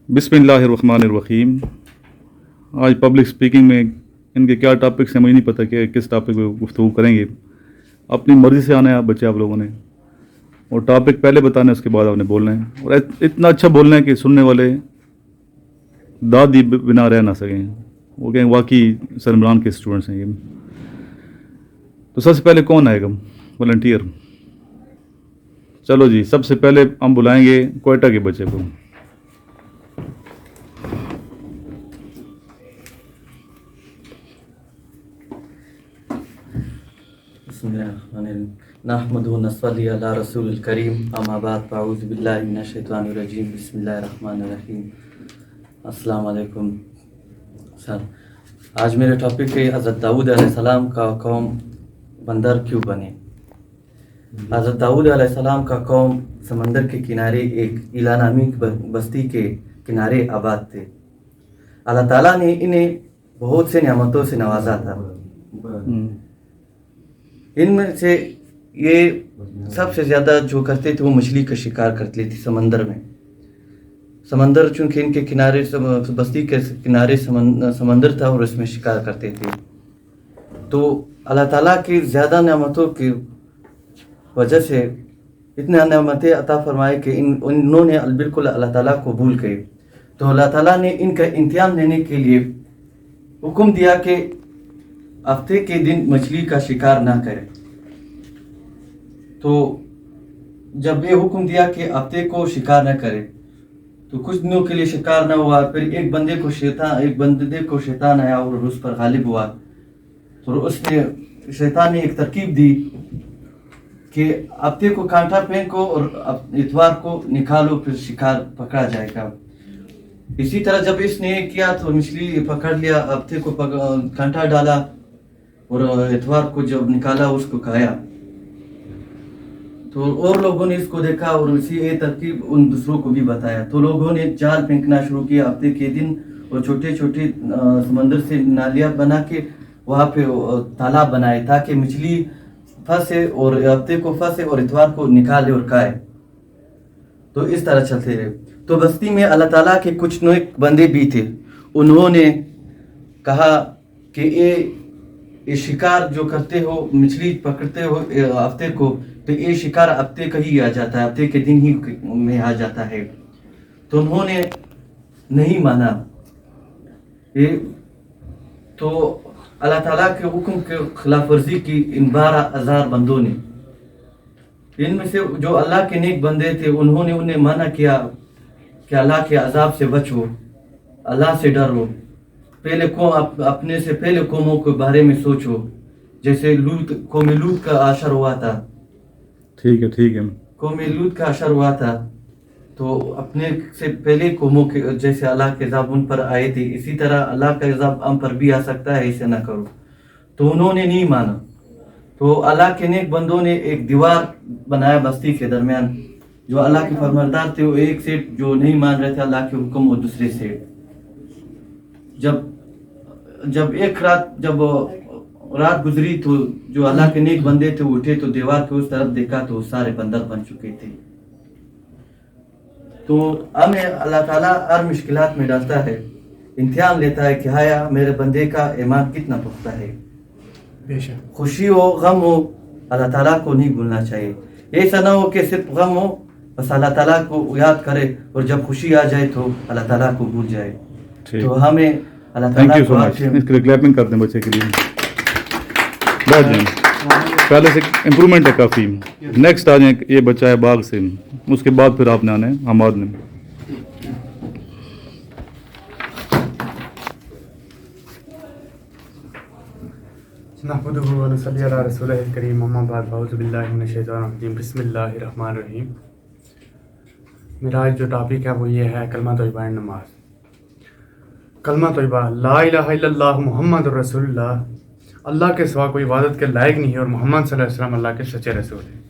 बिस्मिल्लाहिर्रहमानिर्रहीम। आज public speaking में इनके क्या टॉपिक्स हैं मुझे नहीं पता कि किस टॉपिक पे गुफ्तगू करेंगे। अपनी मर्ज़ी से आना है बच्चे आप लोगों ने, और टॉपिक पहले बताना है, उसके बाद आपने बोलना है, और इतना अच्छा बोलना है कि सुनने वाले दाद दी बिना रह ना सकें, वो कहें वाकई सर इमरान के स्टूडेंट्स हैं ये। तो सबसे पहले कौन आएगा वॉलंटियर? चलो जी, सबसे पहले हम बुलाएंगे कोयटा के बच्चे को। नहमदुहु व नस्सल्ली अला रसूलिल करीम, अम्मा बाद, अऊज़ु बिल्लाहि मिनश शैतानिर रजीम, बिस्मिल्लाहिर रहमानिर रहीम। अस्सलाम वालेकुम सर। आज मेरे टॉपिक है हज़रत दाऊद अलैहिस्सलाम का कौम बंदर क्यों बने। हज़रत दाऊद अलैहिस्सलाम का कौम समंदर के किनारे एक इला नामी बस्ती के किनारे आबाद थे। अल्लाह ताला ने इन्हें बहुत से नेमतों से नवाजा था। इनमें से ये सबसे ज़्यादा जो करते थे वो मछली का शिकार करते थे समंदर में। समंदर चूँकि इनके किनारे बस्ती के किनारे समंदर था और इसमें शिकार करते थे। तो अल्लाह ताला की ज़्यादा नेमतों की वजह से इतने नेमतें अता फरमाए कि इन्होंने बिल्कुल अल्लाह ताला को भूल गए। तो अल्लाह ताला ने इनका इम्तिहान लेने के लिए हुक्म दिया कि हफ्ते के दिन मछली का शिकार ना करें। तो जब ये हुक्म दिया कि हफ्ते को शिकार ना करें, तो कुछ दिनों के लिए शिकार ना हुआ। फिर एक बंदे को शैतान आया और उस पर गालिब हुआ। तो उसने शैतान ने एक तरकीब दी कि हफ्ते को कांटा फेंको और इतवार को निकालो, फिर शिकार पकड़ा जाएगा। इसी तरह जब इसने किया तो मछली पकड़ लिया, हफ्ते को कांटा डाला और इतवार को जब निकाला उसको खाया। तो और लोगों ने इसको देखा और इसी ये तरकीब उन दूसरों को भी बताया। तो लोगों ने जाल फेंकना शुरू किया हफ्ते के दिन, और छोटे छोटे समंदर से नालियाँ बना के वहाँ पे तालाब बनाए ताकि मछली फंसे और हफ्ते को फंसे और इतवार को निकाले और खाए। तो इस तरह चलते रहे। तो बस्ती में अल्लाह ताला के कुछ नेक बंदे भी थे। उन्होंने कहा कि ये शिकार जो करते हो, मछली पकड़ते हो हफ्ते को, तो ये शिकार हफ्ते का ही आ जाता है, हफ्ते के दिन ही में आ जाता है। तो उन्होंने नहीं माना। ये तो अल्लाह ताला के हुक्म के खिलाफ वर्जी की इन 12,000 बंदों ने। इनमें से जो अल्लाह के नेक बंदे थे उन्होंने उन्हें मना किया कि अल्लाह के अजाब से बचो, अल्लाह से डरो, पहले अपने से पहले कौमों के बारे में सोचो। जैसे कौम लूत का असर हुआ था। ठीक है। कौम लूत का असर हुआ था, तो अपने से पहले कौमों के जैसे अल्लाह के अज़ाब उन पर आए थे, इसी तरह अल्लाह का अज़ाब हम पर भी आ सकता है, ऐसे ना करो। तो उन्होंने नहीं माना। तो अल्लाह के नेक बंदों ने एक दीवार बनाया बस्ती के दरमियान। जो अल्लाह के फरमानदार थे वो एक सेठ, जो नहीं मान रहे थे अल्लाह के हुक्म वो दूसरे सेठ। जब एक रात गुजरी तो जो अल्लाह के नेक बंदे थे उठे तो दीवार के उस तरफ देखा तो सारे बंदर बन चुके थे। तो हमें अल्लाह ताला हर मुश्किलात में डालता है, इम्तिहान लेता है कि हाया मेरे बंदे का ईमान कितना पुख्ता है। बेशक खुशी हो गम हो अल्लाह ताला को नहीं भूलना चाहिए। ऐसा ना हो कि सिर्फ गम हो बस अल्लाह ताला को याद करे और जब खुशी आ जाए तो अल्लाह ताला को भूल जाए। तो हमें अल्लाह ताला को इसके लिए क्लैपिंग करते हैं बच्चे के लिए। पहले से इम्प्रूवमेंट है काफ़ी। नेक्स्ट आ जाए, ये बच्चा है बाग से, उसके बाद फिर आपने आना है हमाद ने। नहमदुहु व नसल्ली अला रसूलिल करीम, अम्मा बाद, अऊज़ु बिल्लाहि मिनश शैतानिर रजीम, बिस्मिल्लाहिर रहमानिर रहीम। मेरा आज जो टॉपिक है वो ये है कलमा तोयबा नमाज। कलमा तोयबा ला इलाहा इल्लल्लाह मुहम्मदुर रसूलुल्लाह, अल्लाह के सिवा कोई इबादत के लायक नहीं है और मोहम्मद सल्लल्लाहु अलैहि वसल्लम अल्लाह के सच्चे रसूल हैं।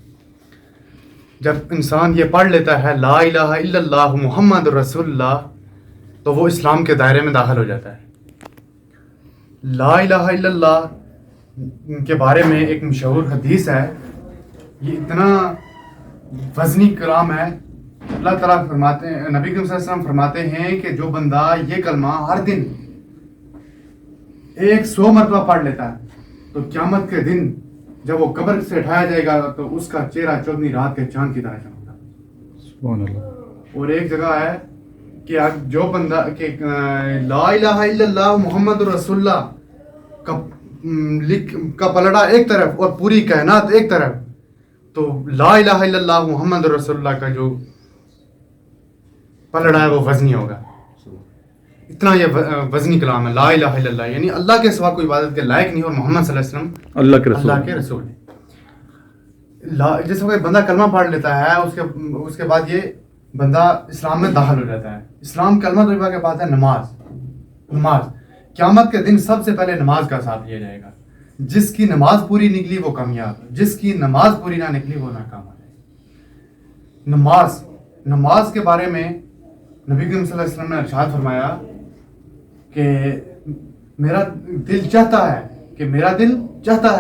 जब इंसान ये पढ़ लेता है ला इलाहा इल्लल्लाह मुहम्मदुर रसूलुल्लाह, तो वो इस्लाम के दायरे में दाखिल हो जाता है। ला इलाहा इल्लल्लाह के बारे में एक मशहूर हदीस है, ये इतना वज़नी कलाम है اللہ تعالیٰ فرماتے ہیں, نبی کریم صلی اللہ علیہ وسلم فرماتے ہیں کہ جو بندہ یہ کلمہ ہر دن 100 مرتبہ پڑھ لیتا ہے تو قیامت کے دن جب وہ قبر سے اٹھایا جائے گا تو اس کا چہرہ 14 رات کے چاند کی طرح چمکتا ہے. سبحان اللہ. اور ایک جگہ ہے کہ جو بندہ کہ لا الہ الا اللہ محمد رسول اللہ کا پلڑا ایک طرف اور پوری کائنات ایک طرف, تو لا الہ الا اللہ محمد رسول اللہ کا جو پلڑا ہے وہ وزنی ہوگا. اتنا یہ وزنی کلام ہے لا الہ الا اللہ, یعنی اللہ کے سوا کوئی عبادت کے لائق نہیں اور محمد صلی اللہ علیہ وسلم اللہ کے رسول ہے. جس وقت بندہ کلمہ پڑھ لیتا ہے اس کے بعد یہ بندہ اسلام میں داخل ہو جاتا ہے. اسلام کلمہ طیبہ کے بعد ہے نماز. قیامت کے دن سب سے پہلے نماز کا ساتھ لیا جائے گا. جس کی نماز پوری نکلی وہ کامیاب, جس کی نماز پوری نہ نکلی وہ ناکام ہو جائے. نماز کے بارے میں نبی کریم صلی اللہ علیہ وسلم نے ارشاد فرمایا کہ میرا دل چاہتا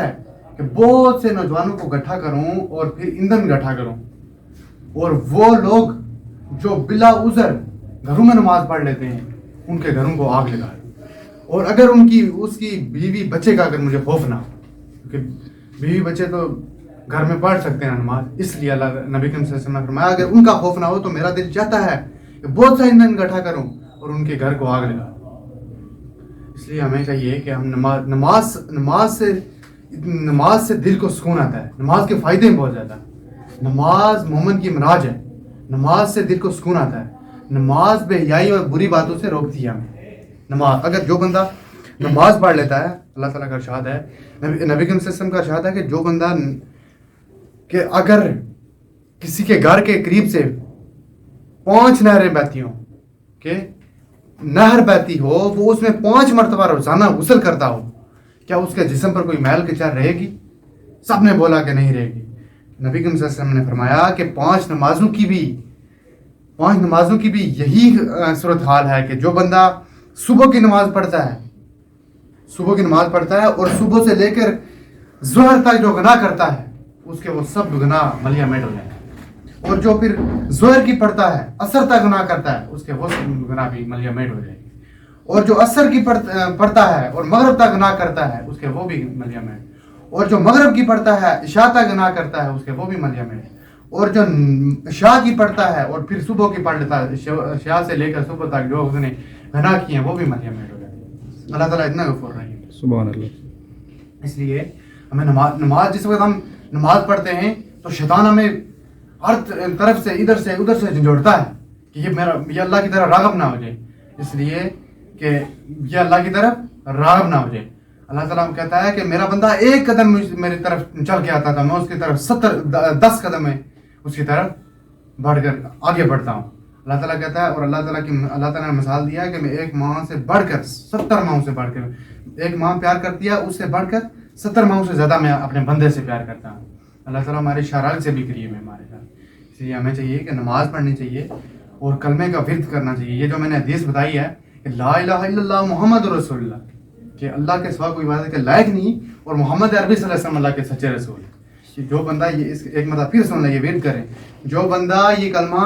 ہے کہ بہت سے نوجوانوں کو اکٹھا کروں اور پھر ایندھن اکٹھا کروں, اور وہ لوگ جو بلا عذر گھروں میں نماز پڑھ لیتے ہیں ان کے گھروں کو آگ لگا دوں, اور اگر اس کی بیوی بچے کا اگر مجھے خوف نہ ہو, کیونکہ بیوی بچے تو گھر میں پڑھ سکتے ہیں نماز, اس لیے اللہ نبی کریم صلی اللہ علیہ وسلم نے فرمایا اگر ان کا خوف نہ ہو تو میرا دل چاہتا ہے کہ بہت سا ایندھن اکٹھا کروں اور ان کے گھر کو آگ لگا. اس لیے ہمیں چاہیے کہ ہم نماز سے دل کو سکون آتا ہے. نماز کے فائدے بہت زیادہ ہیں. نماز مومن کی معراج ہے. نماز سے دل کو سکون آتا ہے. نماز بے حیائی اور بری باتوں سے روکتی ہے ہمیں. نماز اگر جو بندہ نماز پڑھ لیتا ہے, اللہ تعالیٰ کا ارشاد ہے, نبی کریم صلی اللہ علیہ وسلم کا ارشاد ہے کہ جو بندہ کہ اگر کسی کے گھر کے قریب سے 5 نہریں بہتی ہوں, کہ نہر بہتی ہو, وہ اس میں 5 مرتبہ روزانہ غسل کرتا ہو, کیا اس کے جسم پر کوئی میل کچر رہے گی؟ سب نے بولا کہ نہیں رہے گی. نبی کریم صلی اللہ علیہ وسلم نے فرمایا کہ 5 نمازوں کی بھی یہی صورتحال ہے کہ جو بندہ صبح کی نماز پڑھتا ہے اور صبح سے لے کر ظہر تک جو گناہ کرتا ہے اس کے وہ سب گناہ ملیا میٹ ہو جائیں گے, اور جو پھر ظہر کی پڑھتا ہے عصر تک گناہ کرتا ہے اس کے وہ سب گناہ بھی ملیا میٹ ہو جائیں گے, اور جو عصر کی پڑھتا ہے اور مغرب تک گناہ کرتا ہے اس کے وہ بھی ملیا میٹ, اور جو مغرب کی پڑھتا ہے عشاء تک گناہ کرتا ہے اس کے وہ بھی ملیا میٹ, اور جو عشاء کی پڑھتا ہے اور پھر صبح کی پڑھ لیتا ہے عشاء سے لے کر صبح تک جو اس نے گناہ کیے ہیں وہ بھی ملیا میٹ ہو جاتے ہیں. اللہ تعالیٰ اتنا غفور رحیم ہے. سبحان اللہ. اس لیے ہمیں نماز جس وقت ہم نماز پڑھتے ہیں تو شیطان ہمیں ہر طرف سے ادھر سے جھنجھوڑتا ہے کہ یہ اللہ کی طرف راغب نہ ہو جائے, اس لیے کہ یہ اللہ کی طرف راغب نہ ہو جائے. اللہ تعالیٰ کہتا ہے کہ میرا بندہ 1 قدم میری طرف چل کے آتا تھا, میں اس کی طرف 10 قدم میں اس کی طرف بڑھ کر آگے بڑھتا ہوں. اللہ تعالیٰ کہتا ہے, اور اللہ تعالیٰ نے مثال دیا کہ میں ایک ماں سے بڑھ کر 70 ماؤں سے بڑھ کر, ایک ماں پیار کرتی ہے اس سے بڑھ کر 70 ماؤں سے زیادہ میں اپنے بندے سے پیار کرتا ہوں. اللہ تعالیٰ ہمارے شرائط سے بھی قریب ہے ہمارے ساتھ. اس لیے ہمیں چاہیے کہ نماز پڑھنی چاہیے اور کلمے کا ورد کرنا چاہیے. یہ جو میں نے حدیث بتائی ہے کہ لا الہ الا اللہ محمد رسول اللہ, کہ اللہ کے سوا کوئی عبادت کے لائق نہیں اور محمد عربی صلی اللہ علیہ وسلم اللہ کے سچے رسول ہے. جو بندہ یہ ایک مرتبہ پھر سن لے, یہ ورد کرے, جو بندہ یہ کلمہ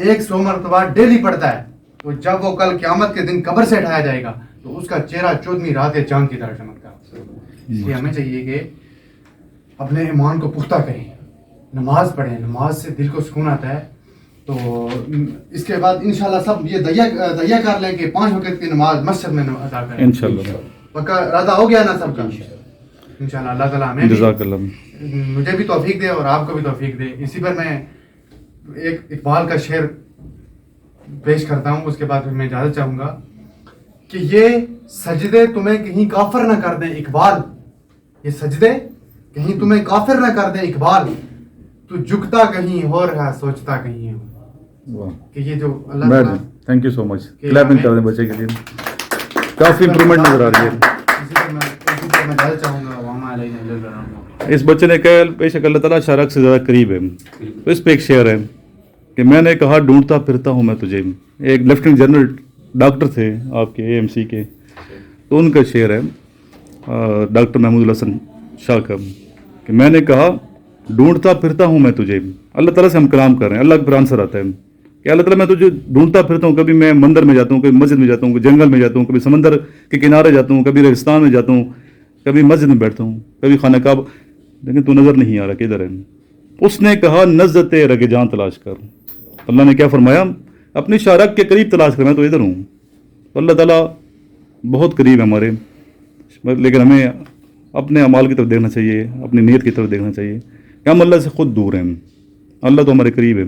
100 مرتبہ ڈیلی پڑھتا ہے تو جب وہ کل قیامت کے دن قبر سے اٹھایا جائے گا تو اس کا چہرہ 14ویں رات کے چاند کی طرح چمکتا ہے. اس لیے ہمیں چاہیے کہ اپنے ایمان کو پختہ کریں, نماز پڑھیں, نماز سے دل کو سکون آتا ہے. تو اس کے بعد انشاءاللہ سب یہ دیا کر لیں کہ 5 وقت کی نماز مسجد میں ادا کریں انشاءاللہ. پکا ارادہ ہو گیا نا سب کا انشاءاللہ. اللہ تعالیٰ ہمیں جزاک اللہ, مجھے بھی توفیق دے اور آپ کو بھی توفیق دے. اسی پر میں ایک اقبال کا شعر پیش کرتا ہوں, اس کے بعد پھر میں اجازت چاہوں گا کہ یہ سجدے تمہیں کہیں کافر نہ کر دیں اقبال, یہ سجدے کہیں تمہیں کافر نہ کر دیں اقبال, تو جھکتا کہیں اور ہے سوچتا کہیں ہے. کہ یہ جو اللہ تعالیٰ, thank you so much, clapping کر دیں بچے کے لیے, کافی امپرومنٹ نظر آ رہی ہے. میں اجازت چاہوں گا. وما علینا. اس بچے نے کہا بے شک اللہ تعالیٰ شرک سے زیادہ قریب ہے. تو اس پہ ایک شعر ہے کہ میں نے کہا ڈھونڈتا پھرتا ہوں میں تجھے. ایک لیفٹیننٹ جنرل ڈاکٹر تھے آپ کے AMC کے, تو ان کا شعر ہے ڈاکٹر محمود الحسن شاہ کا کہ میں نے کہا ڈھونڈتا پھرتا ہوں میں تجھے. اللہ تعالیٰ سے ہم کلام کر رہے ہیں, اللہ کا پھر آنسر آتا ہے. کہ اللہ ताला मैं तुझे ढूंढता फिरता हूँ, कभी मैं मंदिर में जाता हूँ, कभी मस्जिद में जाता हूँ, कभी जंगल में जाता हूँ, कभी समंदर के किनारे जाता हूँ, कभी रेगिस्तान में जाता हूँ, कभी मस्जिद में बैठता हूँ, कभी खाना काबा, लेकिन तू नज़र नहीं आ रहा, किधर है? उसने कहा नज़्ज़त रग जान तलाश कर। अल्लाह ने क्या फरमाया? अपनी शारक के करीब तलाश कर, मैं तो इधर हूँ। तो अल्लाह ताला बहुत करीब है हमारे, लेकिन हमें अपने अमाल की तरफ देखना चाहिए, अपनी नीयत की तरफ देखना चाहिए कि हम अल्लाह से खुद दूर हैं, अल्लाह तो हमारे करीब है।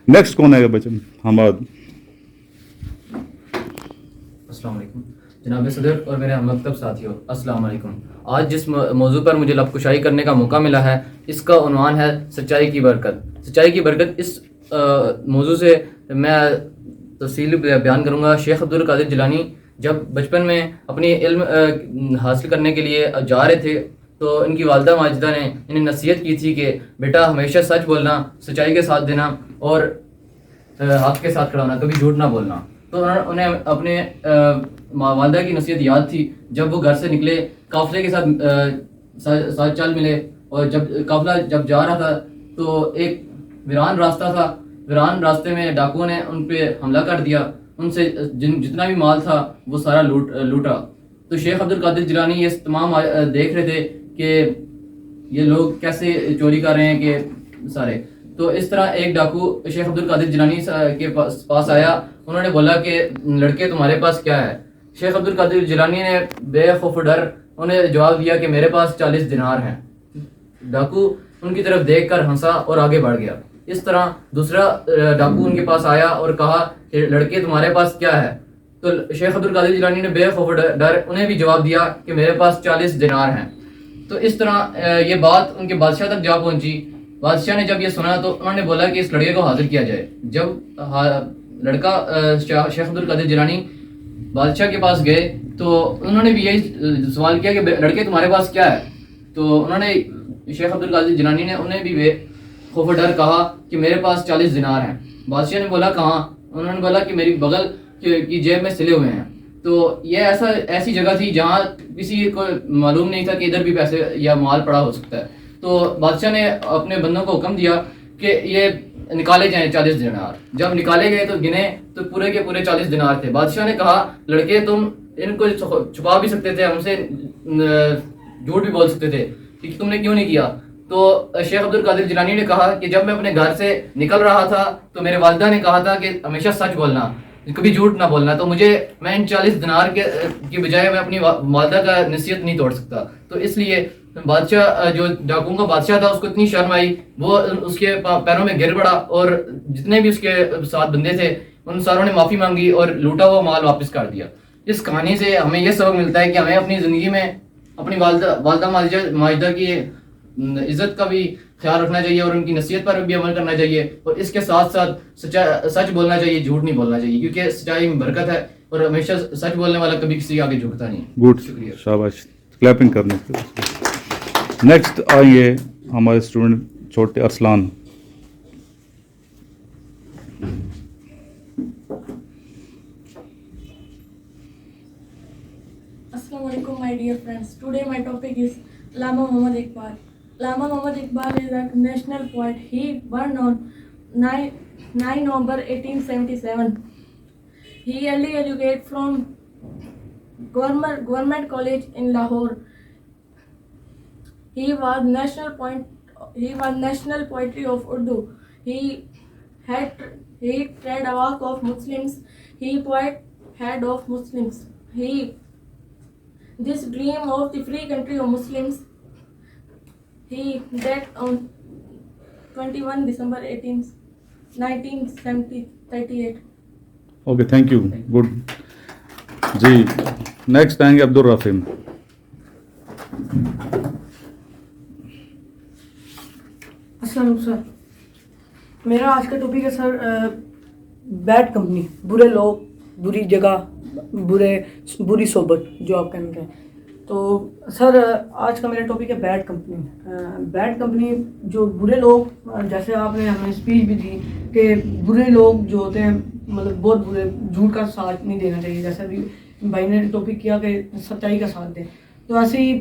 नेक्स्ट कौन आएगा बच्चन? हमाद। अस्सलाम वालेकुम जनाब सदर और मेरे हममकतब साथियों, अस्सलाम वालेकुम। आज जिस मौजू पर मुझे लबकुशाई करने का मौका मिला है, इसका उन्वान है सच्चाई की बरकत। सच्चाई की बरकत इस मौजू से मैं तफसील बयान करूँगा। शेख अब्दुल कादिर जिलानी जब बचपन में अपनी इल्म हासिल करने के लिए जा रहे थे तो इनकी वालदा माजिदा ने इन्हें नसीहत की थी कि बेटा हमेशा सच बोलना, सच्चाई के साथ देना और हक़ के साथ खड़ा होना, कभी झूठ ना बोलना। तो उन्हें अपने वालदा की नसीहत याद थी। जब वो घर से निकले, काफ़िले के साथ चल मिले, और जब काफ़िला जब जा रहा था तो एक वीरान रास्ता था। वीरान रास्ते में डाकुओं ने उन पर हमला कर दिया, उनसे जितना भी माल था वो सारा लूटा। तो शेख अब्दुल कादिर जिलानी ये तमाम देख रहे थे कि ये लोग कैसे चोरी कर रहे हैं कि सारे। तो इस तरह एक डाकू शेख अब्दुल कादिर जिलानी के पास आया। उन्होंने बोला कि लड़के तुम्हारे पास क्या है? शेख अब्दुल कादिर जिलानी ने बेखौफ डर उन्हें जवाब दिया कि मेरे पास 40 दिनार हैं। डाकू उनकी तरफ देखकर हंसा और आगे बढ़ गया। इस तरह दूसरा डाकू उनके पास आया और कहा कि लड़के तुम्हारे पास क्या है? तो शेख अब्दुल कादिर जिलानी ने बेखौफ डर उन्हें भी जवाब दिया कि मेरे पास 40 दिनार हैं। तो इस तरह ये बात उनके बादशाह तक जा पहुंची। बादशाह ने जब ये सुना तो उन्होंने बोला कि इस लड़के को हाजिर किया जाए। जब लड़का शेख अब्दुल कादिर जिलानी बादशाह के पास गए तो उन्होंने भी यही सवाल किया कि लड़के तुम्हारे पास क्या है? तो उन्होंने शेख अब्दुल कादिर जिलानी ने उन्हें भी बेखौफ डर कहा कि मेरे पास 40 दिनार हैं। बादशाह ने बोला कहाँ? उन्होंने बोला कि मेरी बगल की जेब में सिले हुए हैं। तो ये ऐसी जगह थी जहाँ किसी को मालूम नहीं था कि इधर भी पैसे या माल पड़ा हो सकता है। तो बादशाह ने अपने बंदों को हुक्म दिया कि ये निकाले जाएं 40 दिनार। जब निकाले गए तो गिने तो पूरे के पूरे 40 दिनार थे। बादशाह ने कहा लड़के तुम इनको छुपा भी सकते थे, हमसे झूठ भी बोल सकते थे कि तुमने क्यों नहीं किया? तो शेख अब्दुल कादिर जिलानी ने कहा कि जब मैं अपने घर से निकल रहा था तो मेरे वालिदा ने कहा था कि हमेशा सच बोलना, कभी झूठ ना बोलना। तो मैं इन 40 दिनार की बजाय मैं अपनी वालिदा का नसीहत नहीं तोड़ सकता। तो इसलिए बादशाह, जो डाकुओं का बादशाह था, उसको इतनी शर्म आई, वो उसके पैरों में गिर पड़ा और जितने भी उसके साथ बंदे थे उन सारों ने माफ़ी मांगी और लूटा हुआ माल वापस कर दिया। इस कहानी से हमें यह सबक मिलता है कि हमें अपनी ज़िंदगी में अपनी वालिदा माजिदा की इज़्ज़त का भी ख्याल रखना चाहिए और उनकी नसीहत पर भी अमल करना चाहिए, और इसके साथ साथ सच बोलना चाहिए, झूठ नहीं बोलना चाहिए, क्योंकि सच्चाई में बरकत है और हमेशा सच बोलने वाला कभी किसी आगे झुकता नहीं। गुड, शुक्रिया, शाबाश, क्लैपिंग करने के लिए। नेक्स्ट आइए हमारे स्टूडेंट छोटे Arsalan. Assalamualaikum, my dear friends. Today my topic is Allama Muhammad Iqbal. Allama Muhammad Iqbal is a national poet. He born on 9 November 1877. He early educated from Government College in Lahore. He was national poetry of Urdu. He tried a walk of Muslims. He poet head of Muslims. This dream of the free country of Muslims. He died on 21 December 1938. Okay, thank you, good ji. Next आएंगे अब्दुल राफिम। अस्सलाम sir, मेरा आज का topic है sir bad company, बुरे लोग, बुरी जगह, बुरी सोबत जो आप कहते हैं। तो सर आज का मेरा टॉपिक है बैड कंपनी। बैड कंपनी, जो बुरे लोग, जैसे आपने हमें स्पीच भी दी कि बुरे लोग जो होते हैं मतलब बहुत बुरे, झूठ का साथ नहीं देना चाहिए, जैसे अभी भाई ने टॉपिक किया कि सच्चाई का साथ दें। तो ऐसे ही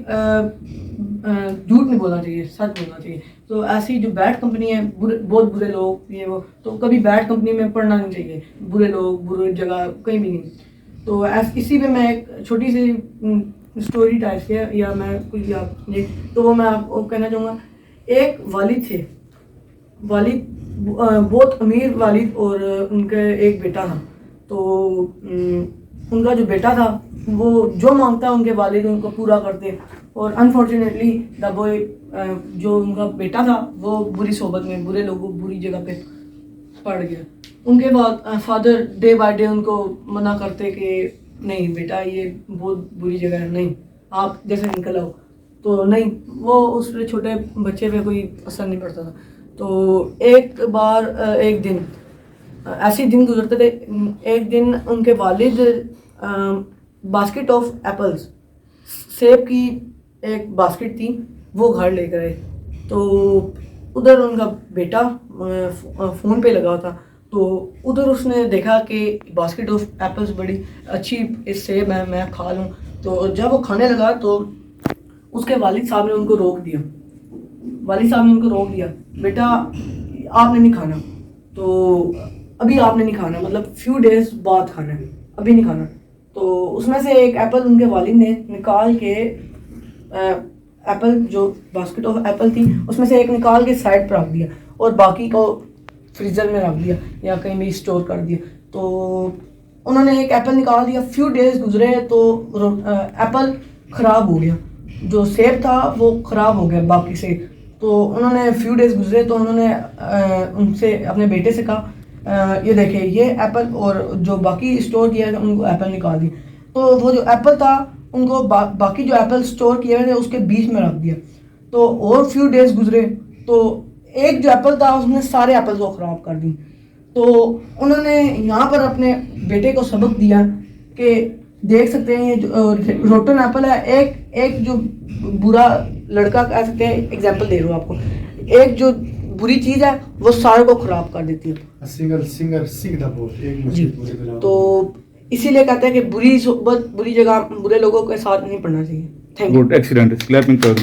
झूठ नहीं बोलना चाहिए, सच बोलना चाहिए। तो ऐसी जो बैड कंपनी है, बहुत बुरे लोग ये वो, तो कभी बैड कंपनी में पढ़ना नहीं चाहिए, बुरे लोग बुरे जगह कहीं भी नहीं। तो इसी पे मैं एक छोटी सी स्टोरी टाइप से या मैं कुछ तो वो मैं आपको कहना चाहूँगा। एक वालिद थे, वालिद बहुत अमीर वालिद, और उनके एक बेटा था। तो उनका जो बेटा था वो जो मांगता उनके वालिद उनको पूरा करते, और अनफॉर्चुनेटली द बॉय जो उनका बेटा था वो बुरी सोबत में, बुरे लोगों, बुरी जगह पे पड़ गया। उनके बाद फादर डे बाय डे उनको मना करते कि नहीं बेटा ये बहुत बुरी जगह है, नहीं आप जैसे निकल आओ। तो नहीं, वो उस छोटे बच्चे पे कोई असर नहीं पड़ता था। तो एक बार एक दिन ऐसे दिन गुजरते थे, एक दिन उनके वालिद बास्केट ऑफ एप्पल्स, सेब की एक बास्केट थी, वो घर लेकर आए। तो उधर उनका बेटा फ़ोन पे लगा था, तो उधर उसने देखा कि बास्केट ऑफ एप्पल्स बड़ी अच्छी सेब है, मैं खा लूँ। तो जब वो खाने लगा तो उसके वालिद साहब ने उनको रोक दिया, बेटा आपने नहीं खाना, तो अभी आपने नहीं खाना, मतलब फ्यू डेज बाद खाना है, अभी नहीं खाना। तो उसमें से एक एप्पल उनके वालिद ने निकाल के एप्पल जो बास्केट ऑफ एप्पल थी उसमें से एक निकाल के साइड पर रख दिया, और बाकी को फ्रीज़र में रख दिया या कहीं भी स्टोर कर दिया। तो उन्होंने एक एप्पल निकाल दिया, फ्यू डेज गुजरे तो एप्पल ख़राब हो गया, जो सेब था वो ख़राब हो गया बाकी से। तो उन्होंने फ्यू डेज गुजरे तो उन्होंने उनसे अपने बेटे से कहा ये देखे ये एप्पल, और जो बाकी स्टोर किया था उनको एप्पल निकाल दिया। तो वो जो एप्पल था उनको बाकी जो एप्पल स्टोर किए थे उसके बीच में रख दिया। तो और फ्यू डेज गुजरे तो एक जो एप्पल था उसने सारे एप्पल को ख़राब कर दी। तो उन्होंने यहाँ पर अपने बेटे को सबक दिया कि देख सकते हैं ये जो रोटन एप्पल है, एक जो बुरा लड़का कह सकते हैं, एग्जांपल दे रहा हूँ आपको, एक जो बुरी चीज़ है वो सारे को ख़राब कर देती है। सिंगर सीख द बोल एक जी, तो इसीलिए कहते हैं कि बुरी सोबत, बुरी जगह, बुरे लोगों के साथ नहीं पढ़ना चाहिए। Thank you. Good, excellent, clapping कर।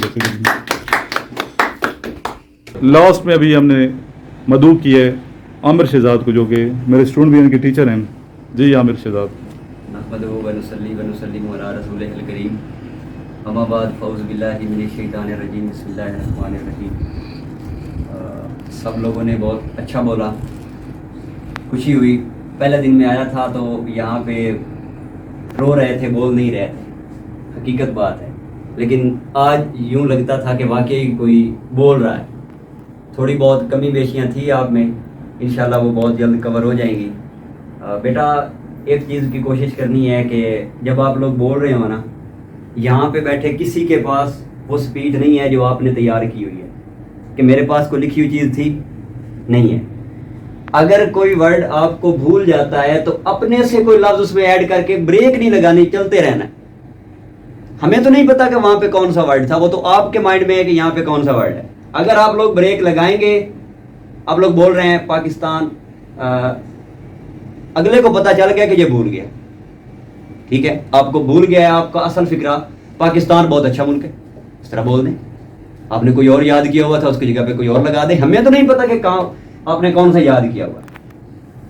लास्ट में अभी हमने मदऊ की है आमिर शहजाद को, जो कि मेरे स्टूडेंट भी इनके टीचर हैं। जी आमिर शहजाद। नहमदुहु व नुसल्लिमु अला रसूलिहिल करीम, अम्मा बाद फ़ऊज़ु बिल्लाहि मिनश शैतानिर रजीम, बिस्मिल्लाहिर रहमानिर रहीम। सब लोगों ने बहुत अच्छा बोला, खुशी हुई। पहले दिन में आया था तो यहाँ पे रो रहे थे, बोल नहीं रहे थे, हकीकत बात है। लेकिन आज यूँ लगता था कि वाकई कोई बोल रहा है। थोड़ी बहुत कमी बेशियाँ थी आप में, इंशाल्लाह वो बहुत जल्द कवर हो जाएंगी। बेटा एक चीज़ की कोशिश करनी है कि जब आप लोग बोल रहे हो ना, यहाँ पे बैठे किसी के पास वो स्पीच नहीं है जो आपने तैयार की हुई है, कि मेरे पास कोई लिखी हुई चीज़ थी, नहीं है। अगर कोई वर्ड आपको भूल जाता है तो अपने से कोई लफ्ज़ उसमें ऐड करके ब्रेक नहीं लगानी, चलते रहना। हमें तो नहीं पता कि वहाँ पे कौन सा वर्ड था, वो तो आपके माइंड में है कि यहाँ पे कौन सा वर्ड है। अगर आप लोग ब्रेक लगाएंगे, आप लोग बोल रहे हैं पाकिस्तान, अगले को पता चल गया कि ये भूल गया, ठीक है, आपको भूल गया है आपका असल फिक्रा, पाकिस्तान बहुत अच्छा मुल्क है, इस तरह बोल दें। आपने कोई और याद किया हुआ था, उसकी जगह पे कोई और लगा दें। हमें तो नहीं पता कि कहाँ आपने कौन सा याद किया हुआ।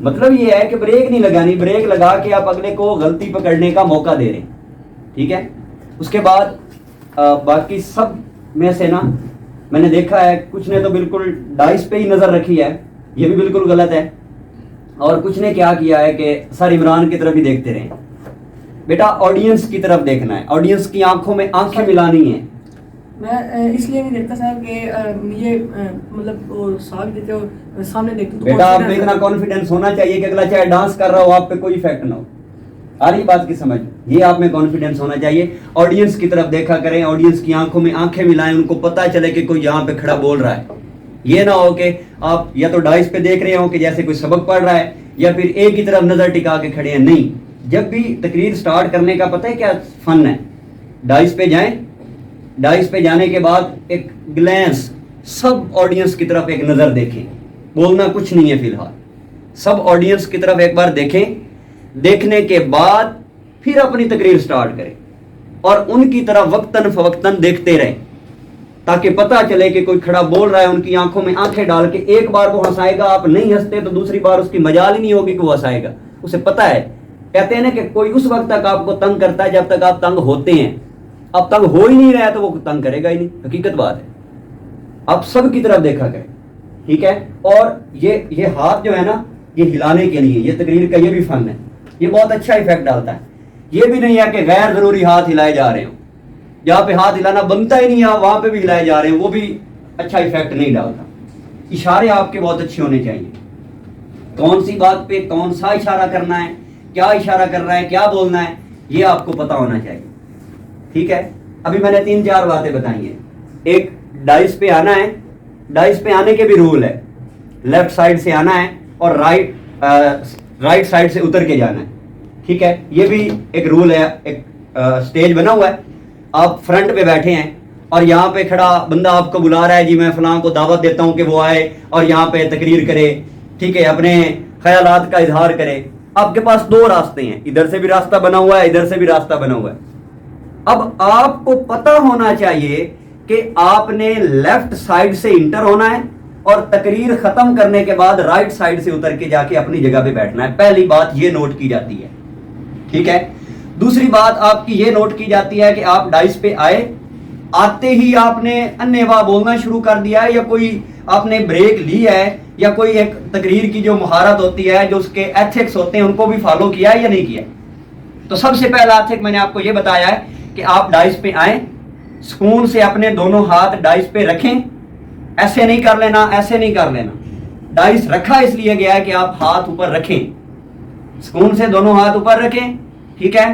मतलब ये है कि ब्रेक नहीं लगानी, ब्रेक लगा के आप अगले को गलती पकड़ने का मौका दे रहे हैं, ठीक है। उसके बाद बाकी सब में से ना मैंने देखा है कुछ ने तो बिल्कुल डाइस पे ही नज़र रखी है, ये भी बिल्कुल गलत है। और कुछ ने क्या किया है कि सर इमरान की तरफ ही देखते रहे। बेटा ऑडियंस की तरफ देखना है, ऑडियंस की आंखों में आंखें मिलानी है। मैं इसलिए नहीं देखता साहब कि मुझे मतलब वो साथ देते हो सामने देखते तो बेटा आप में इतना कॉन्फिडेंस होना चाहिए कि अगला चाहे डांस कर रहा हो आप पे कोई इफेक्ट ना हो। आ रही बात की समझ, ये आप में कॉन्फिडेंस होना चाहिए। ऑडियंस की तरफ देखा करें, ऑडियंस की आंखों में आंखें मिलाएं, उनको पता चले कि कोई यहाँ पे खड़ा बोल रहा है। ये ना हो कि आप या तो डाइस पे देख रहे हो कि जैसे कोई सबक पढ़ रहा है, या फिर एक ही तरफ नजर टिका के खड़े हैं। नहीं, जब भी तकरीर स्टार्ट करने का पता है क्या फन है, डाइस पे जाएं, डाइस पे जाने के बाद एक ग्लैंस सब ऑडियंस की तरफ एक नज़र देखें। बोलना कुछ नहीं है फिलहाल, सब ऑडियंस की तरफ एक बार देखें, देखने के बाद फिर अपनी तकरीर स्टार्ट करें और उनकी तरफ वक्तन फवक्तन देखते रहें। ताकि पता चले कि कोई खड़ा बोल रहा है, उनकी आंखों में आंखें डाल के एक बार वो हंसाएगा, आप नहीं हंसते तो दूसरी बार उसकी मजाल ही नहीं होगी कि वो हंसाएगा, उसे पता है। कहते हैं ना कि कोई उस वक्त तक आपको तंग करता है जब तक आप तंग होते हैं, अब तंग हो ही नहीं रहा है तो वो तंग करेगा ही नहीं, हकीकत बात है। आप सब की तरफ देखा करें, ठीक है। और ये हाथ जो है ना, ये हिलाने के लिए, ये तकरीर का ये भी फन है, ये बहुत अच्छा इफेक्ट डालता है। ये भी नहीं है कि गैर जरूरी हाथ हिलाए जा रहे हो, जहाँ पे हाथ हिलाना बनता ही नहीं है वहां पे भी हिलाए जा रहे हैं, वो भी अच्छा इफेक्ट नहीं डालता। इशारे आपके बहुत अच्छे होने चाहिए, कौन सी बात पे कौन सा इशारा करना है, क्या इशारा करना है, क्या बोलना है, ये आपको पता होना चाहिए, ठीक है। अभी मैंने 3-4 बातें बताई हैं। एक, डाइस पे आना है, डाइस पे आने के भी रूल है, लेफ्ट साइड से आना है और राइट साइड से उतर के जाना है, ठीक है। ये भी एक रूल है। एक स्टेज बना हुआ है, आप फ्रंट पे बैठे हैं और यहाँ पे खड़ा बंदा आपको बुला रहा है, जी मैं फलां को दावत देता हूँ कि वो आए और यहाँ पे तकरीर करे, ठीक है, अपने ख्यालात का इजहार करे। आपके पास 2 रास्ते हैं, इधर से भी रास्ता बना हुआ है, इधर से भी रास्ता बना हुआ है। अब आपको पता होना चाहिए कि आपने लेफ्ट साइड से इंटर होना है और तकरीर खत्म करने के बाद राइट साइड से उतर के जाके अपनी जगह पे बैठना है। पहली बात ये नोट की जाती है, ठीक है। दूसरी बात आपकी ये नोट की जाती है कि आप डाइस पे आए, आते ही आपने अन्नेवाह बोलना शुरू कर दिया है, या कोई आपने ब्रेक ली है, या कोई एक तकरीर की जो महारत होती है, जो उसके एथिक्स होते हैं, उनको भी फॉलो किया है या नहीं किया। तो सबसे पहला एथिक मैंने आपको ये बताया है कि आप डाइस पे आए, सुकून से अपने दोनों हाथ डाइस पे रखें, ऐसे नहीं कर लेना, ऐसे नहीं कर लेना। डाइस रखा इसलिए गया है कि आप हाथ ऊपर रखें, सुकून से दोनों हाथ ऊपर रखें, ठीक है।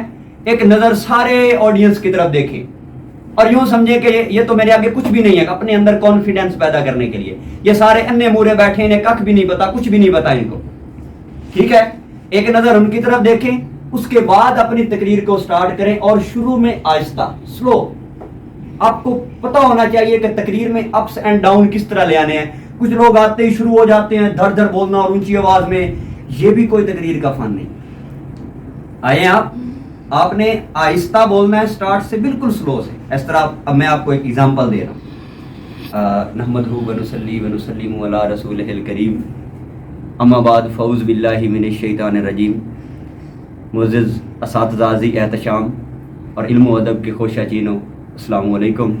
एक नजर सारे ऑडियंस की तरफ देखें और यूं समझे कि ये तो मेरे आगे कुछ भी नहीं है, अपने अंदर कॉन्फिडेंस पैदा करने के लिए। ये सारे अन्य मूरे बैठे, इन्हें कख भी नहीं पता, कुछ भी नहीं पता इनको, ठीक है। एक नजर उनकी तरफ देखें, उसके बाद अपनी तकरीर को स्टार्ट करें और शुरू में आहिस्ता, स्लो। आपको पता होना चाहिए कि तकरीर में अप्स एंड डाउन किस तरह ले आने हैं। कुछ लोग आते ही शुरू हो जाते हैं धड़ धड़ बोलना और ऊंची आवाज में, ये भी कोई तकरीर का फन नहीं। आए आपने आहिस्ता बोलना है, स्टार्ट से बिल्कुल स्लो से, इस तरह। अब मैं आपको एक एग्जांपल दे रहा हूँ। नहमदहु व नुसल्ली व नुसल्लिमु अला रसूलिहिल करीम, अम्मा बाद फ़ऊज़ बिल्लाहि मिनश शैतानिर रजीम। मुअज़्ज़िज़ असातिज़ाज़ी एहतशाम और इल्म व अदब के खोशाचीनों, अस्सलामु अलैकुम।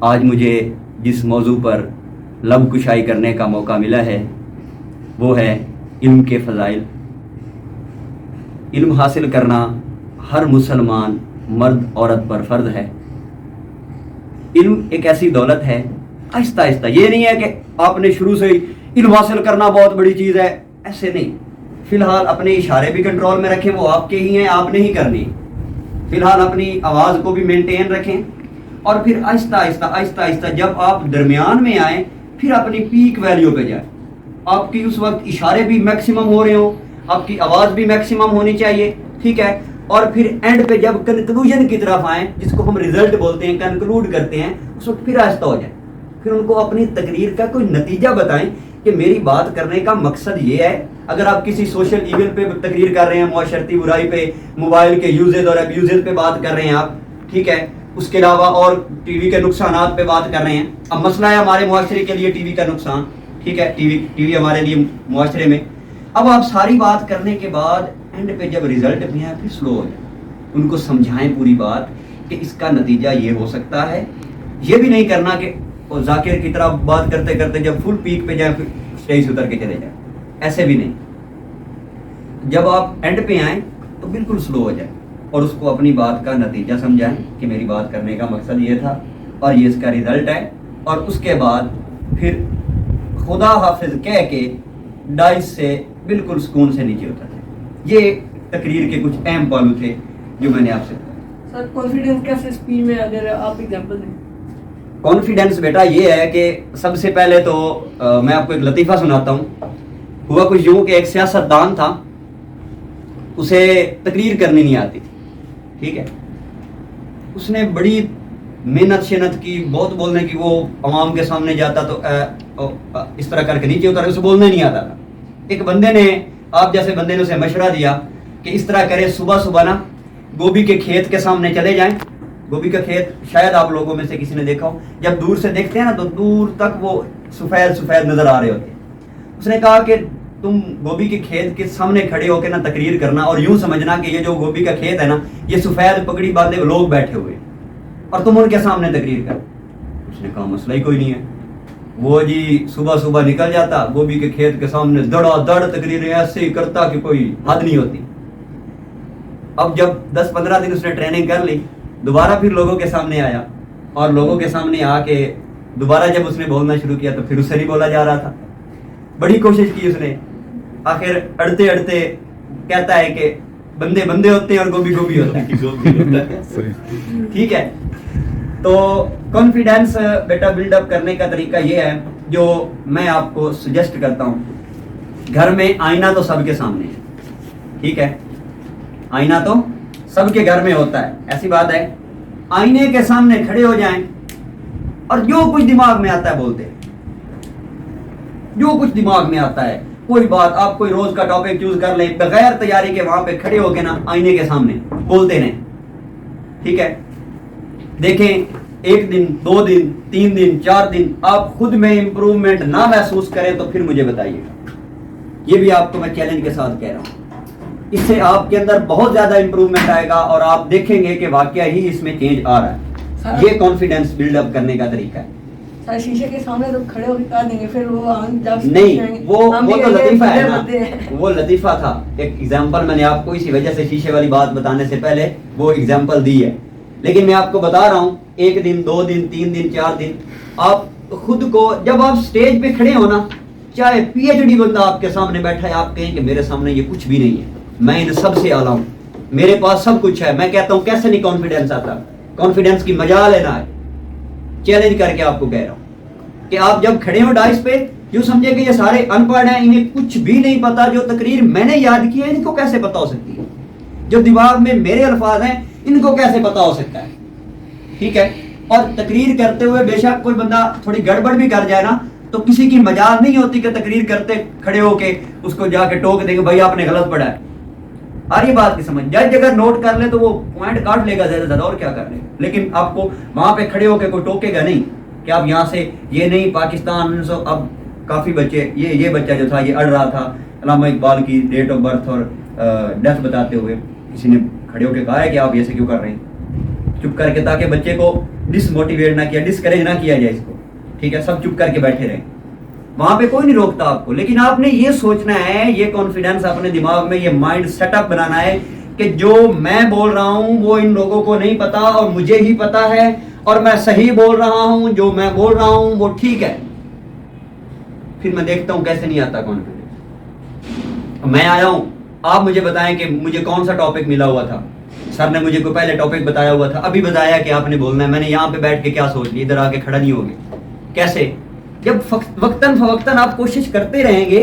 आज मुझे जिस मौजू पर लब कुशाई करने का मौका मिला है वो है इल्म के फ़ज़ाइल। इल्म हासिल करना हर मुसलमान मर्द औरत पर फ़र्ज है। इल्म एक ऐसी दौलत है, आहिस्ता आहिस्ता। ये नहीं है कि आपने शुरू से ही इल्म हासिल करना बहुत बड़ी चीज़ है, ऐसे नहीं। फिलहाल अपने इशारे भी कंट्रोल में रखें, वो आपके ही हैं, आपने ही करनी। फिलहाल अपनी आवाज़ को भी मेंटेन रखें और फिर आहिस्ता आहिस्ता आहिस्ता आहिस्ता जब आप दरमियान में आए फिर अपनी पीक वैल्यू पे जाए। आपकी उस वक्त इशारे भी मैक्सिमम हो रहे हो, आपकी आवाज़ भी मैक्सिमम होनी चाहिए, ठीक है। और फिर एंड पे जब कंक्लूजन की तरफ आए, जिसको हम रिजल्ट बोलते हैं, कंक्लूड करते हैं, उस वक्त फिर आहिस्ता हो जाए। फिर उनको अपनी तकरीर का कोई नतीजा बताएं कि मेरी बात करने का मकसद ये है। अगर आप किसी सोशल इवेंट पे तकरीर कर रहे हैं, मुआशरती बुराई पे, मोबाइल के यूजेज और अब्यूजेज पे बात कर रहे हैं आप, ठीक है, उसके अलावा और टीवी के नुकसानात पे बात कर रहे हैं। अब मसला है हमारे मुआशरे के लिए टीवी का नुकसान, ठीक है, टीवी हमारे लिए मुआशरे में। अब आप सारी बात करने के बाद एंड पे जब रिजल्ट में है फिर स्लो हो जाए, उनको समझाएं पूरी बात कि इसका नतीजा ये हो सकता है। ये भी नहीं करना कि वो जाकिर की तरह बात करते करते जब फुल पीक पे जाए फिर स्टेज से उतर के चले जाए, ऐसे भी नहीं। जब आप एंड पे आए तो बिल्कुल स्लो हो जाए और उसको अपनी बात का नतीजा समझाएं कि मेरी बात करने का मकसद ये था और ये इसका रिजल्ट है। और उसके बाद फिर खुदा हाफिज कह के डाइस से बिल्कुल सुकून से नीचे उतर जाए। ये तकरीर के कुछ अहम पहलू थे जो मैंने आपसे सर कॉन्फिडेंस कैसे स्पीच में, अगर आप एग्जांपल दें। कॉन्फिडेंस बेटा ये है कि सबसे पहले तो मैं आपको एक लतीफ़ा सुनाता हूँ। हुआ कुछ यूँ कि एक सियासतदान था, उसे तकरीर करनी नहीं आती थी, ठीक है। उसने बड़ी मेहनत शेनत की, बहुत बोलने की, वो आवाम के सामने जाता तो इस तरह करके नीचे उतर, उसे बोलने नहीं आता था। एक बंदे ने, आप जैसे बंदे ने उसे मशवरा दिया कि इस तरह करे, सुबह सुबह ना गोभी के खेत के सामने चले जाएं, गोभी का खेत शायद आप लोगों में से किसी ने देखा हो, जब दूर से देखते हैं ना तो दूर तक वो सफ़ेद सफ़ेद नज़र आ रहे होते हैं। उसने कहा कि तुम गोभी के खेत के सामने खड़े होकर ना तकरीर करना और यूं समझना कि ये जो गोभी का खेत है ना, ये सफ़ेद पगड़ी बांधे लोग बैठे हुए और तुम उनके सामने तकरीर कर। उसने कहा मसला ही कोई नहीं है। वो जी सुबह सुबह निकल जाता, गोभी के खेत के सामने दड़ तकरीरें ऐसे ही करता कि कोई हद नहीं होती। अब जब 10-15 दिन उसने ट्रेनिंग कर ली, दोबारा फिर लोगों के सामने आया और लोगों के सामने आके दोबारा जब उसने बोलना शुरू किया तो फिर उससे नहीं बोला जा रहा था। बड़ी कोशिश की उसने, आखिर अड़ते अड़ते कहता है कि बंदे बंदे होते हैं और गोभी गोभी होता है। ठीक है, तो कॉन्फिडेंस बेटा बिल्डअप करने का तरीका ये है जो मैं आपको सजेस्ट करता हूँ। घर में आईना तो सबके सामने है, ठीक है, आईना तो सबके घर में होता है, ऐसी बात है। आईने के सामने खड़े हो जाएं और जो कुछ दिमाग में आता है बोलते हैं, जो कुछ दिमाग में आता है, कोई बात आप कोई रोज का टॉपिक चूज कर लें, बगैर तैयारी के वहां पे खड़े होके ना आईने के सामने बोलते रहें, ठीक है। देखें 1 दिन 2 दिन 3 दिन 4 दिन आप खुद में इंप्रूवमेंट ना महसूस करें तो फिर मुझे बताइएगा। ये भी आपको मैं चैलेंज के साथ कह रहा हूं। इससे आपके अंदर बहुत ज्यादा इंप्रूवमेंट आएगा और आप देखेंगे कि वाकया ही इसमें चेंज आ रहा है। ये कॉन्फिडेंस बिल्डअप करने का तरीका है। सर शीशे के सामने तो खड़े होकर कर देंगे, फिर वो जब नहीं, वो तो लतीफा है ना, वो लतीफा था, एक एग्जांपल मैंने आपको इसी वजह से शीशे वाली बात बताने से पहले वो एग्जांपल दी है। लेकिन मैं आपको बता रहा हूँ 1 दिन 2 दिन 3 दिन 4 दिन आप खुद को, जब आप स्टेज पे खड़े हो ना, चाहे PhD बंदा आपके सामने बैठा है, आप कहें कि मेरे सामने ये कुछ भी नहीं है, मैं इन सब से आला हूँ, मेरे पास सब कुछ है। मैं कहता हूँ कैसे नहीं कॉन्फिडेंस आता, कॉन्फिडेंस की मजा लेना है। चैलेंज करके आपको कह रहा हूँ कि आप जब खड़े हो डाइस पे, यूं समझे कि ये सारे अनपढ़ हैं, इन्हें कुछ भी नहीं पता, जो तकरीर मैंने याद की है इनको कैसे पता हो सकती है, जो दिमाग में मेरे अल्फाज हैं इनको कैसे पता हो सकता है, ठीक है। और तकरीर करते हुए बेशक कोई बंदा थोड़ी गड़बड़ भी कर जाए ना तो किसी की मजाल नहीं होती कि तकरीर करते खड़े होके उसको जाके टोक देंगे भाई आपने गलत पढ़ा है। आ रही बात की समझ, जज अगर नोट कर ले तो वो पॉइंट काट लेगा ज्यादा और क्या कर लेगा, लेकिन आपको वहां पे खड़े होके कोई टोकेगा नहीं कि आप यहाँ से ये नहीं पाकिस्तान। अब काफी बच्चे, ये बच्चा जो था ये अड़ रहा था अल्लामा इकबाल की डेट ऑफ बर्थ और डेथ बताते हुए, किसी ने खड़े होकर कहा है कि आप ऐसे क्यों कर रहे हैं, चुप करके, ताकि बच्चे को डिसमोटिवेट ना किया, डिस्करेज ना किया जाए इसको, ठीक है। सब चुप करके बैठे रहे, वहां पे कोई नहीं रोकता आपको, लेकिन आपने ये सोचना है, ये कॉन्फिडेंस अपने दिमाग में, ये माइंड सेटअप बनाना है कि जो मैं बोल रहा हूं वो इन लोगों को नहीं पता और मुझे ही पता है और मैं सही बोल रहा हूं, जो मैं बोल रहा हूं वो ठीक है। फिर मैं देखता हूं कैसे नहीं आता कॉन्फिडेंस। मैं आया हूं, आप मुझे बताएं कि मुझे कौन सा टॉपिक मिला हुआ था, सर ने मुझे कोई पहले टॉपिक बताया हुआ था, अभी बताया कि आपने बोलना है, मैंने यहाँ पे बैठ के क्या सोच लिया, इधर आके खड़ा नहीं होगे कैसे। जब वक्तन फवक्तन आप कोशिश करते रहेंगे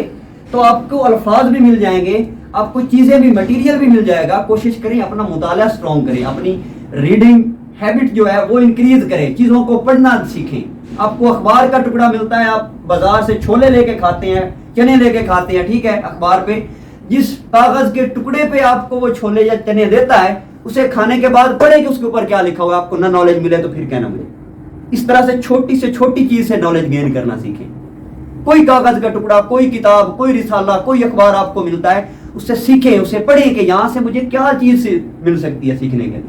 तो आपको अल्फाज भी मिल जाएंगे, आपको चीजें भी, मटेरियल भी मिल जाएगा। कोशिश करें अपना मुताला स्ट्रॉन्ग करें, अपनी रीडिंग हैबिट जो है वो इंक्रीज करें, चीजों को पढ़ना सीखें। आपको अखबार का टुकड़ा मिलता है, आप बाजार से छोले लेके खाते हैं, चने लेके खाते हैं, ठीक है। अखबार पे जिस कागज के टुकड़े पे आपको वो छोले या चने देता है, उसे खाने के बाद पढ़े कि उसके ऊपर क्या लिखा हुआ, आपको ना नॉलेज मिले तो फिर कहना मुझे। इस तरह से छोटी चीज से नॉलेज गेन करना सीखें। कोई कागज का टुकड़ा, कोई किताब, कोई रिसाला, कोई अखबार आपको मिलता है, उससे सीखें, उसे पढ़ें कि यहाँ से मुझे क्या चीज से मिल सकती है सीखने के लिए,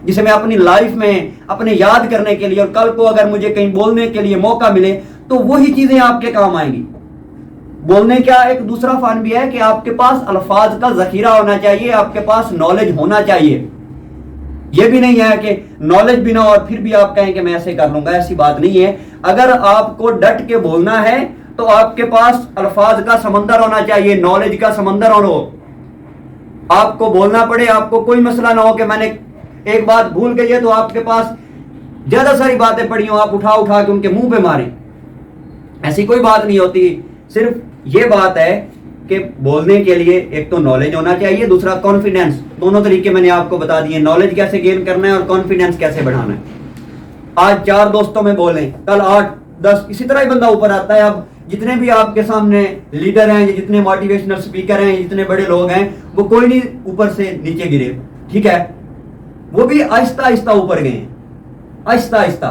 जिसे मैं अपनी लाइफ में अपने याद करने के लिए, और कल को अगर मुझे कहीं बोलने के लिए मौका मिले तो वही चीजें आपके काम आएंगी। बोलने का एक दूसरा फन भी है कि आपके पास अल्फाज का जखीरा होना चाहिए, आपके पास नॉलेज होना चाहिए। ये भी नहीं है कि नॉलेज भी ना और फिर भी आप कहें कि मैं ऐसे कर लूंगा, ऐसी बात नहीं है। अगर आपको डट के बोलना है तो आपके पास अल्फाज का समंदर होना चाहिए, नॉलेज का समंदर हो। आपको बोलना पड़े, आपको कोई मसला ना हो कि मैंने एक बात भूल गई है तो आपके पास ज्यादा सारी बातें पड़ी हो, आप उठा के उनके मुंह पे मारें, ऐसी कोई बात नहीं होती। सिर्फ ये बात है कि बोलने के लिए एक तो नॉलेज होना चाहिए, दूसरा कॉन्फिडेंस। दोनों तरीके मैंने आपको बता दिए, नॉलेज कैसे गेन करना है और कॉन्फिडेंस कैसे बढ़ाना है। आज 4 दोस्तों में बोलें, कल 8-10, इसी तरह ही बंदा ऊपर आता है। अब जितने भी आपके सामने लीडर हैं, जितने मोटिवेशनल स्पीकर हैं, जितने बड़े लोग हैं, वो कोई नहीं ऊपर से नीचे गिरे, ठीक है, वो भी आहिस्ता आहिस्ता ऊपर गए हैं। आहिस्ता आहिस्ता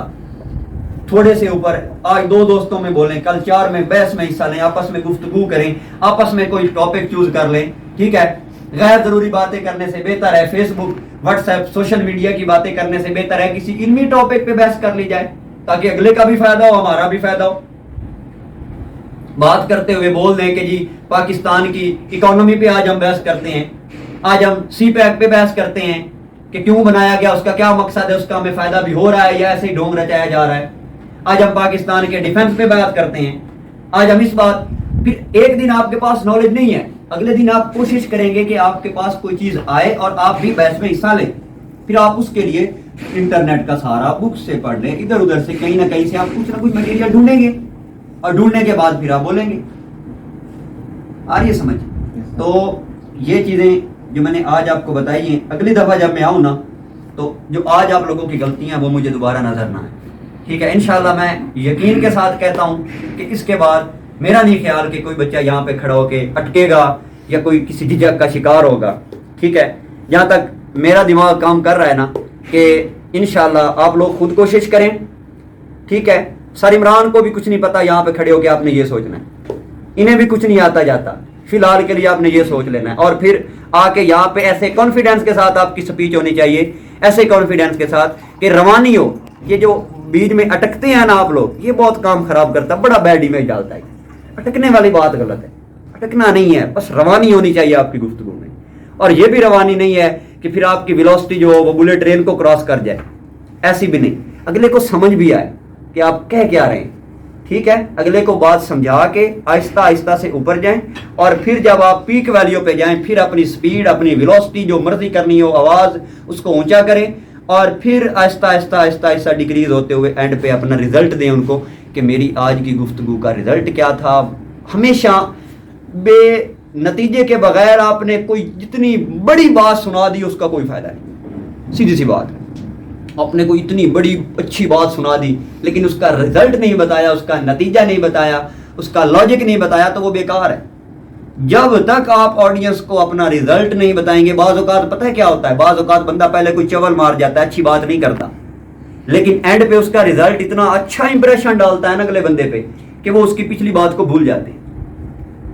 थोड़े से ऊपर, आज 2 दोस्तों में बोलें, कल 4 में बहस में हिस्सा लें, आपस में गुफ्तगू करें, आपस में कोई टॉपिक चूज कर लें, ठीक है। गैर जरूरी बातें करने से बेहतर है फेसबुक, व्हाट्सएप, सोशल मीडिया की बातें करने से बेहतर है किसी इल्मी टॉपिक पे बहस कर ली जाए, ताकि अगले का भी फायदा हो, हमारा भी फायदा हो। बात करते हुए बोल दें कि जी पाकिस्तान की इकोनॉमी पे आज हम बहस करते हैं, आज हम CPEC पे बहस करते हैं कि क्यों बनाया गया, उसका क्या मकसद है, उसका हमें फायदा भी हो रहा है या ऐसे ही ढोंग रचाया जा रहा है। आज हम पाकिस्तान के डिफेंस पे बात करते हैं, आज हम इस बात, फिर एक दिन आपके पास नॉलेज नहीं है, अगले दिन आप कोशिश करेंगे कि आपके पास कोई चीज आए और आप भी बहस में हिस्सा लें, फिर आप उसके लिए इंटरनेट का सहारा, बुक से पढ़ लें, इधर उधर से कहीं ना कहीं से आप कुछ ना कुछ मटेरियल ढूंढेंगे और ढूंढने के बाद फिर आप बोलेंगे। आ रही है समझ? तो ये चीजें जो मैंने आज आपको बताई हैं, अगली दफा जब मैं आऊँ ना, तो जो आज आप लोगों की गलतियां वो मुझे दोबारा नजर ना आए, ठीक है। इंशाल्लाह मैं यकीन के साथ कहता हूँ कि इसके बाद मेरा नहीं ख्याल कि कोई बच्चा यहाँ पे खड़ा होके अटकेगा या कोई किसी झिझक का शिकार होगा, ठीक है। जहाँ तक मेरा दिमाग काम कर रहा है ना, कि इंशाल्लाह आप लोग खुद कोशिश करें, ठीक है। सर इमरान को भी कुछ नहीं पता, यहाँ पे खड़े होके आपने ये सोचना है, इन्हें भी कुछ नहीं आता जाता, फिलहाल के लिए आपने ये सोच लेना है, और फिर आके यहाँ पे ऐसे कॉन्फिडेंस के साथ आपकी स्पीच होनी चाहिए, ऐसे कॉन्फिडेंस के साथ कि रवानी हो। ये जो बीच में अटकते हैं ना आप लोग, ये बहुत काम खराब करता है, बड़ा बैड इमेज डालता है। अटकने वाली बात गलत है, अटकना नहीं है, बस रवानी होनी चाहिए आपकी गुफ्तगू में। और ये भी रवानी नहीं है कि फिर आपकी वेलोसिटी जो हो वो बुलेट ट्रेन को क्रॉस कर जाए, ऐसी भी नहीं, अगले को समझ भी आए कि आप कह क्या रहे हैं, ठीक है। अगले को बात समझा के आहिस्ता आहिस्ता से ऊपर जाएं, और फिर जब आप पीक वैल्यू पे जाएं, फिर अपनी स्पीड, अपनी वेलोसिटी जो मर्जी करनी हो, आवाज उसको ऊंचा करें, और फिर आहिस्ता आहिस्ता आहिस्ता आहिस्ता डिक्रीज होते हुए एंड पे अपना रिजल्ट दें उनको कि मेरी आज की गुफ्तगू का रिजल्ट क्या था। हमेशा नतीजे के बगैर आपने कोई जितनी बड़ी बात सुना दी उसका कोई फायदा नहीं, सीधी सी बात है। आपने कोई इतनी बड़ी अच्छी बात सुना दी लेकिन उसका रिजल्ट नहीं बताया, उसका नतीजा नहीं बताया, उसका लॉजिक नहीं बताया, तो वो बेकार है। जब तक आप ऑडियंस को अपना रिजल्ट नहीं बताएंगे, बाज़ औक़ात पता है क्या होता है, बाज़ औक़ात बंदा पहले कोई चवल मार जाता है, अच्छी बात नहीं करता, लेकिन एंड पे उसका रिजल्ट इतना अच्छा इंप्रेशन डालता है ना अगले बंदे पे कि वो उसकी पिछली बात को भूल जाते हैं।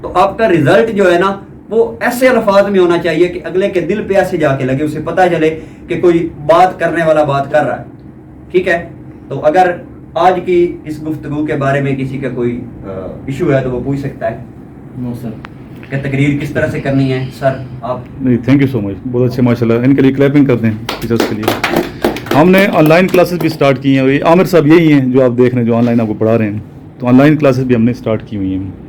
तो आपका रिजल्ट जो है ना वो ऐसे अल्फाज में होना चाहिए कि अगले के दिल पे ऐसे जाके लगे, उसे पता चले कि कोई बात करने वाला बात कर रहा है, ठीक है। तो अगर आज की इस गुफ्तगू के बारे में किसी का कोई इशू है तो वो पूछ सकता है नो सर कि तकरीर किस तरह से करनी है। सर आप नहीं, थैंक यू सो मच, बहुत अच्छे माशाल्लाह, इनके लिए क्लैपिंग करते हैं टीचर्स के लिए। हमने ऑनलाइन क्लासेस भी स्टार्ट की हैं, और ये आमिर साहब यही हैं जो आप देख रहे हैं, जो ऑनलाइन आपको पढ़ा रहे हैं, तो ऑनलाइन क्लासेस भी हमने स्टार्ट की हुई हैं।